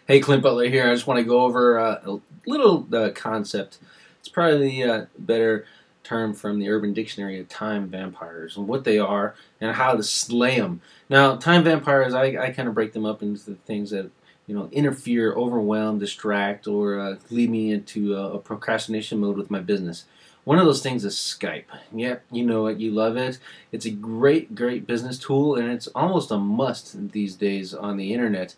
Hey, Clint Butler here. I just want to go over a little concept. It's probably the better term from the Urban Dictionary of time vampires and what they are and how to slay them. Now, time vampires, I kind of break them up into the things that interfere, overwhelm, distract, or lead me into a procrastination mode with my business. One of those things is Skype. Yep, you know it, you love it. It's a great, great business tool, and it's almost a must these days on the internet,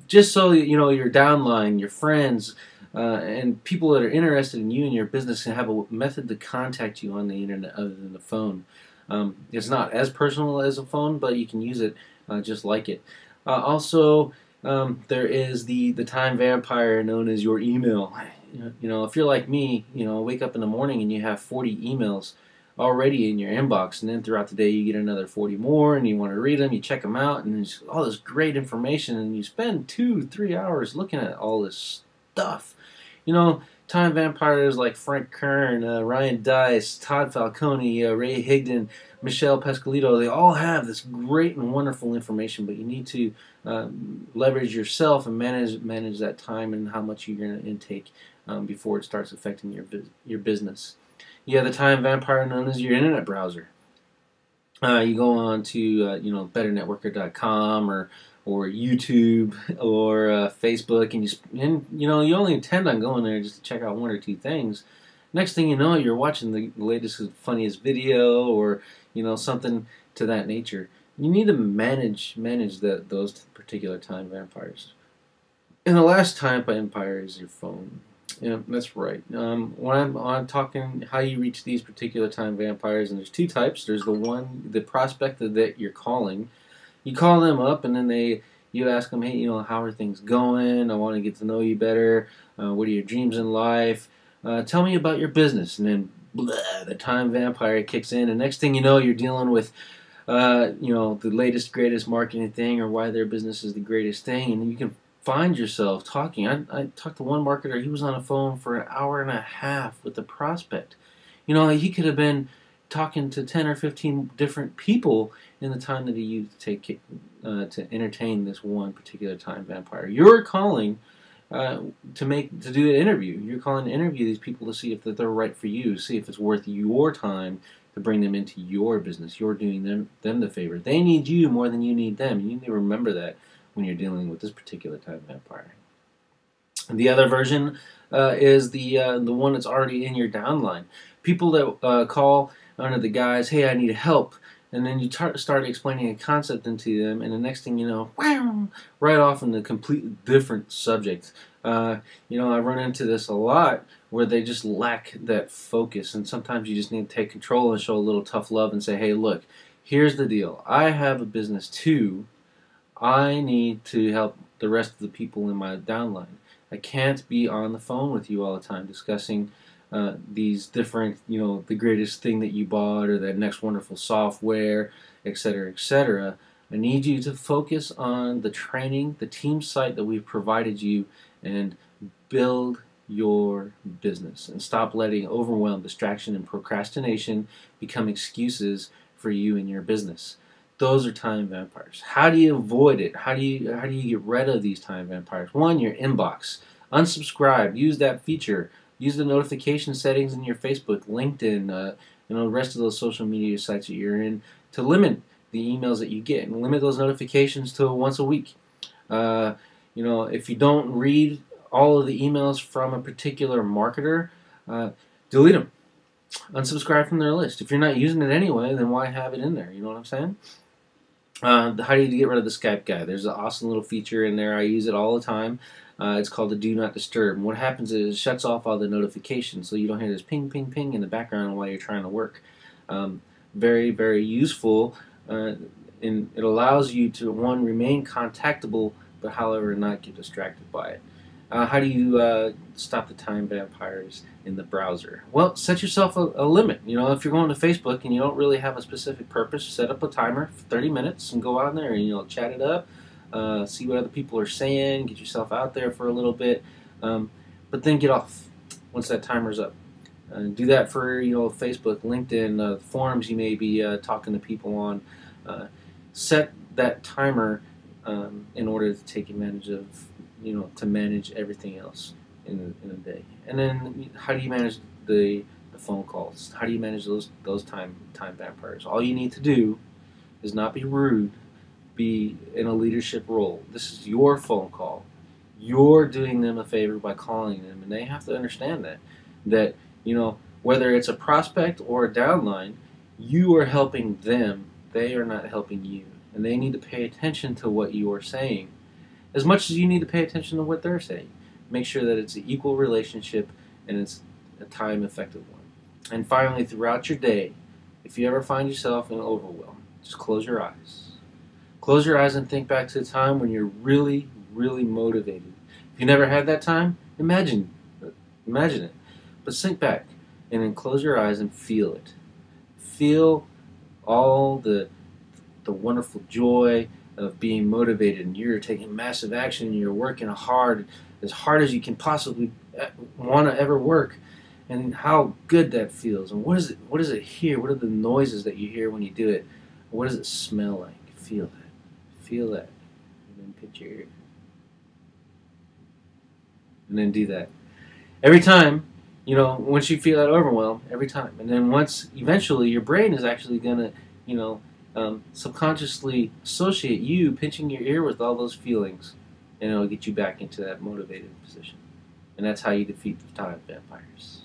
just so your downline, your friends, and people that are interested in you and your business can have a method to contact you on the internet other than the phone. It's not as personal as a phone, but you can use it just like it. Also, there is the time vampire known as your email. If you're like me, wake up in the morning and you have 40 emails already in your inbox, and then throughout the day you get another 40 more, and you want to read them, you check them out, and there's all this great information, and you spend 2-3 hours looking at all this stuff. Time vampires like Frank Kern, Ryan Dice, Todd Falcone, Ray Higdon, Michelle Pascalito, they all have this great and wonderful information, but you need to leverage yourself and manage that time and how much you're going to intake before it starts affecting your business. You have the time vampire known as your internet browser. You go on to betternetworker.com or YouTube or Facebook, and you only intend on going there just to check out one or two things. Next thing you know, you're watching the latest funniest video or something to that nature. You need to manage those particular time vampires. And the last time vampire is your phone. Yeah, that's right. When I'm talking how you reach these particular time vampires, and there's two types. There's the prospect that you're calling. You call them up, and then you ask them, hey, how are things going? I want to get to know you better. What are your dreams in life? Tell me about your business. And then the time vampire kicks in, and next thing you know, you're dealing with the latest, greatest marketing thing, or why their business is the greatest thing, and you can find yourself talking. I talked to one marketer. He was on the phone for an hour and a half with the prospect. He could have been talking to 10 or 15 different people in the time that he used to entertain this one particular time vampire. You're calling to do an interview. You're calling to interview these people to see if they're right for you, see if it's worth your time to bring them into your business. You're doing them the favor. They need you more than you need them. You need to remember that when you're dealing with this particular time vampire. And the other version is the one that's already in your downline. People that call under the guise, hey, I need help. And then you start explaining a concept into them, and the next thing you know, wham, right off in a completely different subject. I run into this a lot where they just lack that focus, and sometimes you just need to take control and show a little tough love and say, hey, look, here's the deal. I have a business too. I need to help the rest of the people in my downline. I can't be on the phone with you all the time discussing these different, the greatest thing that you bought or that next wonderful software, etc., etc. I need you to focus on the training, the team site that we've provided you, and build your business. And stop letting overwhelm, distraction, and procrastination become excuses for you and your business. Those are time vampires. How do you avoid it? How do you get rid of these time vampires? One, your inbox. Unsubscribe. Use that feature. Use the notification settings in your Facebook, LinkedIn, the rest of those social media sites that you're in to limit the emails that you get and limit those notifications to once a week. If you don't read all of the emails from a particular marketer, delete them. Unsubscribe from their list. If you're not using it anyway, then why have it in there? You know what I'm saying? How do you get rid of the Skype guy? There's an awesome little feature in there. I use it all the time. It's called the Do Not Disturb. And what happens is it shuts off all the notifications so you don't hear this ping, ping, ping in the background while you're trying to work. Very, very useful. And it allows you to, one, remain contactable, but however not get distracted by it. How do you stop the time vampires in the browser? Well, set yourself a limit. If you're going to Facebook and you don't really have a specific purpose, set up a timer for 30 minutes and go out there and chat it up, see what other people are saying, get yourself out there for a little bit, but then get off once that timer's up. Do that for Facebook, LinkedIn, forums you may be talking to people on. Set that timer in order to take advantage of to manage everything else in a day. And then how do you manage the phone calls? How do you manage those time vampires? All you need to do is not be rude, be in a leadership role. This is your phone call. You're doing them a favor by calling them, and they have to understand that whether it's a prospect or a downline, you are helping them. They are not helping you, and they need to pay attention to what you are saying as much as you need to pay attention to what they're saying. Make sure that it's an equal relationship and it's a time effective one. And finally, throughout your day, if you ever find yourself in overwhelm, just close your eyes. Close your eyes and think back to a time when you're really, really motivated. If you never had that time, imagine it. But think back and then close your eyes and feel it. Feel all the wonderful joy of being motivated, and you're taking massive action and you're working hard as you can possibly want to ever work, and how good that feels. And what does it hear? What are the noises that you hear when you do it? What does it smell like? Feel that, and then picture, and then do that every time. Once you feel that overwhelm, every time, and then once eventually your brain is actually gonna subconsciously associate you pinching your ear with all those feelings, and it'll get you back into that motivated position. And that's how you defeat the time vampires.